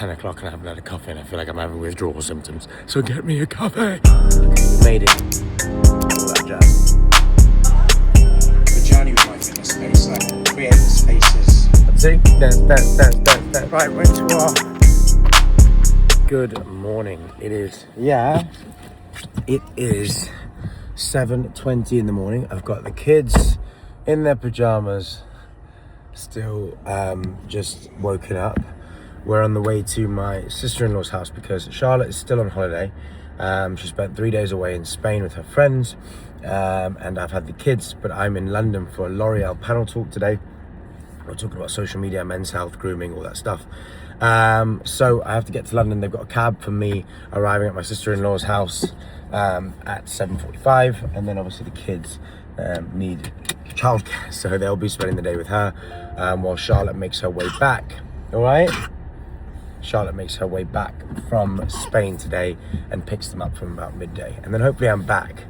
10 o'clock and I haven't had a coffee and I feel like I'm having withdrawal symptoms. So get me a coffee. Okay, we made it. All that jazz. The journey with my fitness space, like create spaces. See? Dance. Right, we're into our good morning. It is 7:20 in the morning. I've got the kids in their pajamas, still just woken up. We're on the way to my sister-in-law's house because Charlotte is still on holiday. She spent 3 days away in Spain with her friends, and I've had the kids, but I'm in London for a L'Oreal panel talk today. We're talking about social media, men's health, grooming, all that stuff. So I have to get to London. They've got a cab for me arriving at my sister-in-law's house at 7:45, and then obviously the kids need childcare, so they'll be spending the day with her while Charlotte makes her way back. All right? Charlotte makes her way back from Spain today and picks them up from about midday, and then hopefully I'm back.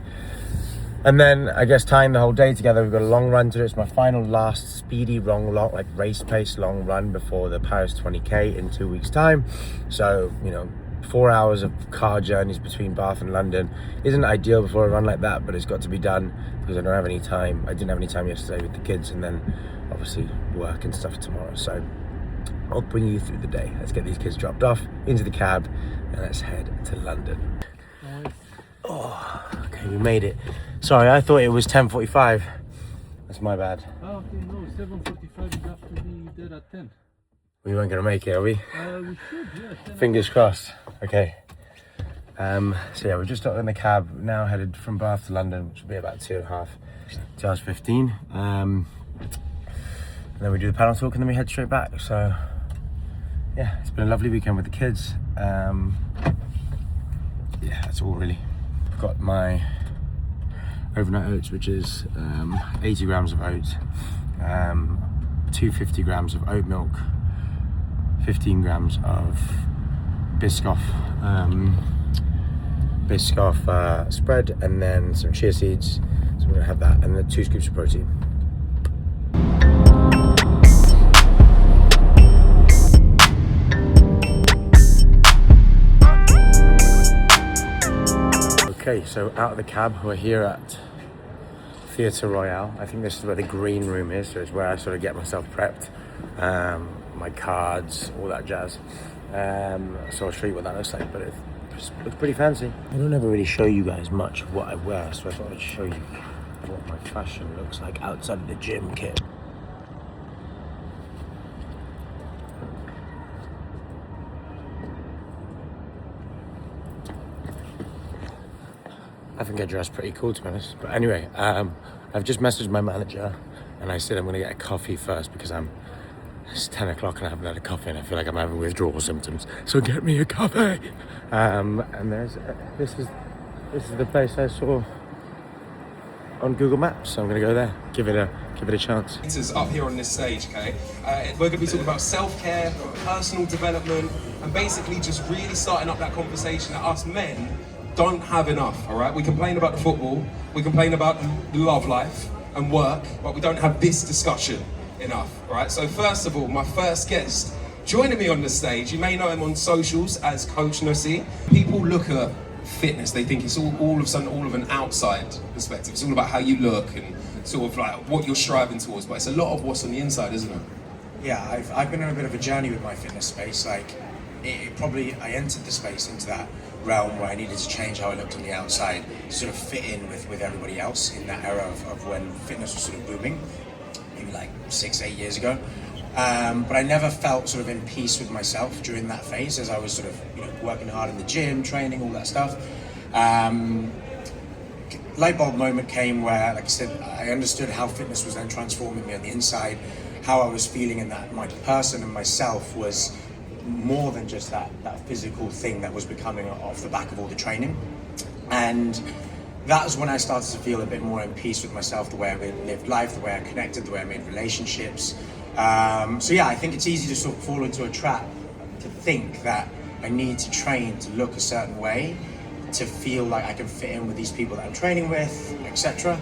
And then I guess tying the whole day together, we've got a long run to do. It's my final last speedy long like race pace long run before the Paris 20K in 2 weeks time. So, 4 hours of car journeys between Bath and London isn't ideal before a run like that, but it's got to be done because I don't have any time. I didn't have any time yesterday with the kids, and then obviously work and stuff tomorrow. So I'll bring you through the day. Let's get these kids dropped off into the cab and let's head to London. Oh, okay, we made it. Sorry, I thought it was 10:45. That's my bad. Oh, okay, no, 7:45, you have to be there at 10. We weren't going to make it, are we? We should, yeah. 10 Fingers crossed. Okay. So yeah, we're just in the cab, now headed from Bath to London, which will be about 2 hours 15. And then we do the panel talk and then we head straight back. So yeah, it's been a lovely weekend with the kids. Yeah, that's all really. I've got my overnight oats, which is 80 grams of oats, 250 grams of oat milk, 15 grams of Biscoff spread, and then some chia seeds. So I'm gonna have that, and then 2 scoops of protein. Okay, so out of the cab, we're here at Theatre Royale. I think this is where the green room is, so it's where I sort of get myself prepped. My cards, all that jazz. So I'll show you what that looks like, but it looks pretty fancy. I don't ever really show you guys much of what I wear, so I thought I'd show you what my fashion looks like outside of the gym kit. I think I dress pretty cool, to be honest. But anyway, I've just messaged my manager and I said I'm going to get a coffee first because it's 10 o'clock and I haven't had a coffee and I feel like I'm having withdrawal symptoms. So get me a coffee. And this is the place I saw on Google Maps. So I'm going to go there, give it a chance. It's up here on this stage, okay? We're going to be talking about self-care, personal development, and basically just really starting up that conversation that us men don't have enough, all right? We complain about the football, we complain about the love life and work, but we don't have this discussion enough, all right? So first of all, my first guest joining me on the stage, you may know him on socials as Coach Nussi. People look at fitness, they think it's all of a sudden all of an outside perspective. It's all about how you look and sort of like what you're striving towards, but it's a lot of what's on the inside, isn't it? Yeah, I've been on a bit of a journey with my fitness space. Like, I entered the space into that realm where I needed to change how I looked on the outside to sort of fit in with everybody else in that era of when fitness was sort of booming, maybe like 6-8 years ago. But I never felt sort of in peace with myself during that phase as I was sort of working hard in the gym, training, all that stuff. Light bulb moment came where, like I said, I understood how fitness was then transforming me on the inside, how I was feeling, and that my person and myself was more than just that physical thing that was becoming off the back of all the training. And that was when I started to feel a bit more in peace with myself, the way I lived life, the way I connected, the way I made relationships. So yeah, I think it's easy to sort of fall into a trap to think that I need to train to look a certain way to feel like I can fit in with these people that I'm training with, etc.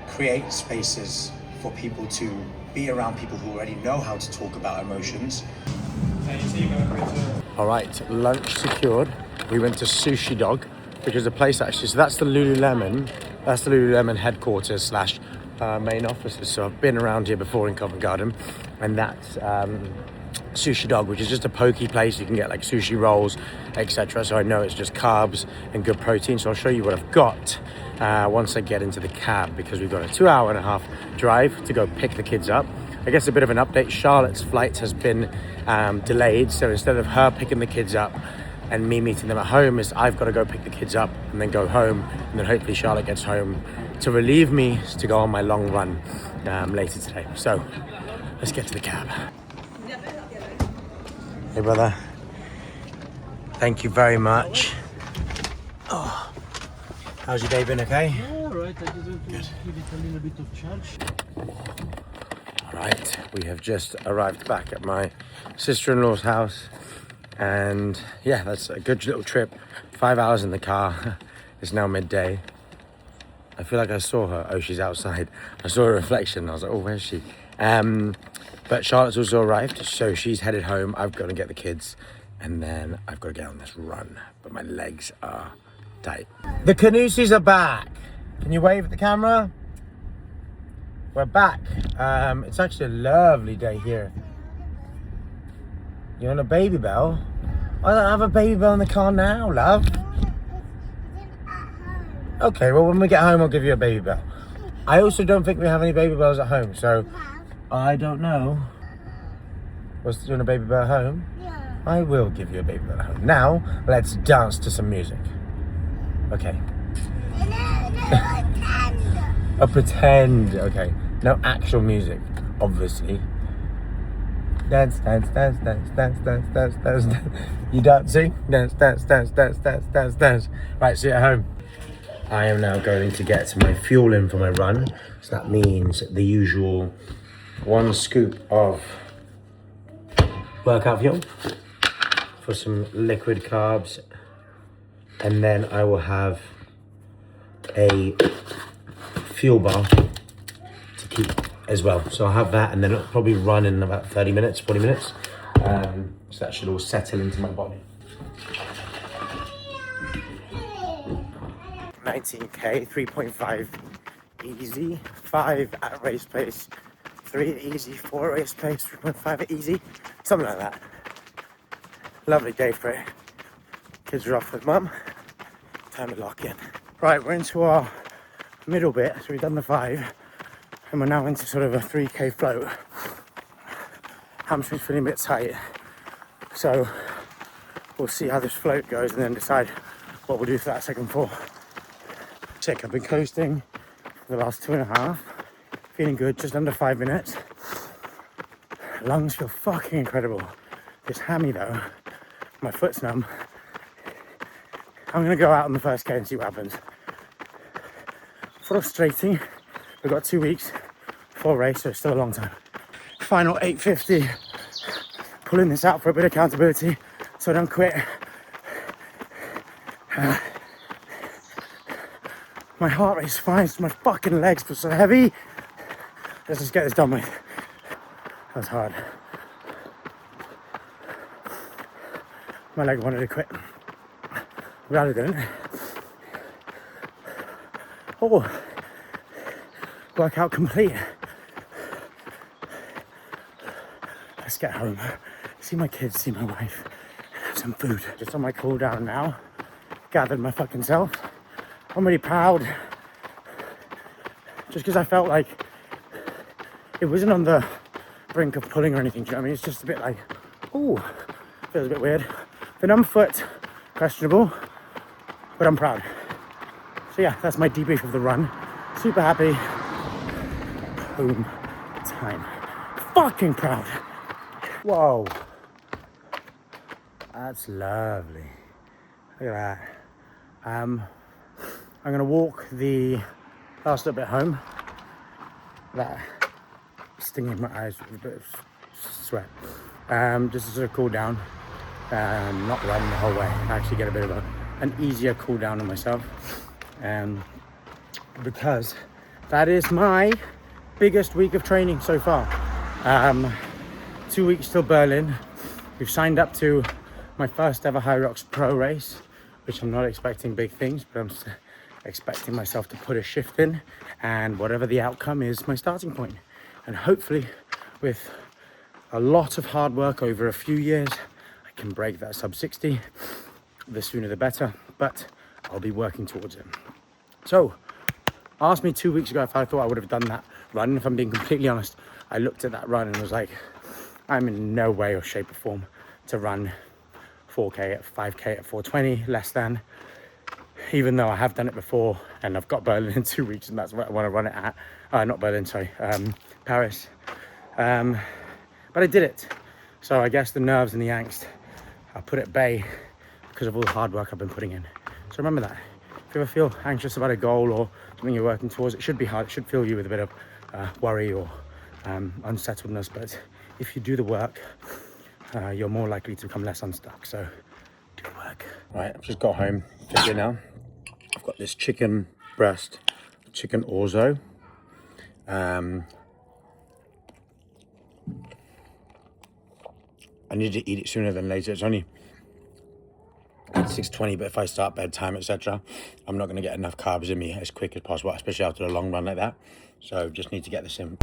Create spaces for people to be around people who already know how to talk about emotions. All right, lunch secured. We went to Sushi Dog, which is a place actually. So that's the Lululemon. That's the Lululemon headquarters slash main offices. So I've been around here before in Covent Garden, and that's Sushi Dog, which is just a poke place. You can get like sushi rolls, etc. So I know it's just carbs and good protein. So I'll show you what I've got once I get into the cab, because we've got a 2.5-hour drive to go pick the kids up. I guess a bit of an update. Charlotte's flight has been delayed, so instead of her picking the kids up and me meeting them at home, is I've got to go pick the kids up and then go home, and then hopefully Charlotte gets home to relieve me to go on my long run later today. So let's get to the cab. Hey brother, thank you very much. Oh, how's your day been? Okay? All right, I just want to give it a little bit of charge. All right, we have just arrived back at my sister-in-law's house, and yeah, that's a good little trip. 5 hours in the car. It's now midday. I feel like I saw her. Oh, she's outside. I saw a reflection. I was like, oh, where's she? But Charlotte's also arrived, so she's headed home. I've got to get the kids, and then I've got to get on this run. But my legs are tight. The Canusies are back. Can you wave at the camera? We're back. It's actually a lovely day here. You want a baby bell? I don't have a baby bell in the car now, love. Okay, well, when we get home, I'll give you a baby bell. I also don't think we have any baby bells at home, so I don't know. Do you want a baby bell at home? Yeah. I will give you a baby bell at home. Now, let's dance to some music. Okay. A pretend. Okay. No actual music, obviously. Dance, dance, dance, dance, dance, dance, dance, dance, dance. You dancing? Dance, dance, dance, dance, dance, dance, dance. Right, see you at home. I am now going to get my fuel in for my run. So that means the usual 1 scoop of workout fuel for some liquid carbs. And then I will have a fuel bar to keep as well. So I'll have that, and then it'll probably run in about 30 minutes, 40 minutes. So that should all settle into my body. 19k, 3.5 easy, 5 at race pace, 3 at easy, 4 at race pace, 3.5 at easy, something like that. Lovely day for it. Kids are off with mum. Time to lock in. Right, we're into our middle bit, so we've done the 5, and we're now into sort of a 3k float. Hamstring's feeling a bit tight, so we'll see how this float goes and then decide what we'll do for that second 4. Sick, I've been coasting for the last 2.5, feeling good, just under 5 minutes. Lungs feel fucking incredible. This hammy though, my foot's numb. I'm gonna go out on the first K and see what happens. Frustrating. We've got 2 weeks for a race, so it's still a long time. Final 850. Pulling this out for a bit of accountability so I don't quit. My heart rate's fine, so my fucking legs feel so heavy. Let's just get this done with. That was hard. My leg wanted to quit. Glad I didn't. Oh, workout complete. Let's get home, see my kids, see my wife, and have some food. Just on my cool down now. Gathered my fucking self. I'm really proud. Just because I felt like it wasn't on the brink of pulling or anything, do you know what I mean? It's just a bit like, ooh, feels a bit weird. The numb foot, questionable, but I'm proud. So yeah, that's my debrief of the run. Super happy. Home time. Fucking proud. Whoa. That's lovely. Look at that. I'm gonna walk the last little bit home. That stinging my eyes with a bit of sweat. Just to sort of cool down. Not run the whole way. Actually get a bit of an easier cool down on myself. Because that is my biggest week of training so far. 2 weeks till Berlin. We've signed up to my first ever High Rocks Pro race, which I'm not expecting big things, but I'm expecting myself to put a shift in, and whatever the outcome is my starting point. And hopefully with a lot of hard work over a few years, I can break that sub 60. The sooner the better, but I'll be working towards it. So, asked me 2 weeks ago if I thought I would have done that run. If I'm being completely honest, I looked at that run and was like, I'm in no way or shape or form to run 4K at 5K at 420, less than, even though I have done it before and I've got Berlin in 2 weeks and that's what I want to run it at. Not Berlin, sorry, Paris. But I did it. So I guess the nerves and the angst, I put at bay because of all the hard work I've been putting in. So remember that. If you ever feel anxious about a goal or something you're working towards, it should be hard. It should fill you with a bit of worry or unsettledness. But if you do the work, you're more likely to become less unstuck. So do the work. Right, I've just got home for dinner. I've got this chicken breast, chicken orzo. I need to eat it sooner than later. It's only 6:20, but if I start bedtime, etc., I'm not going to get enough carbs in me as quick as possible, especially after a long run like that. So just need to get this in.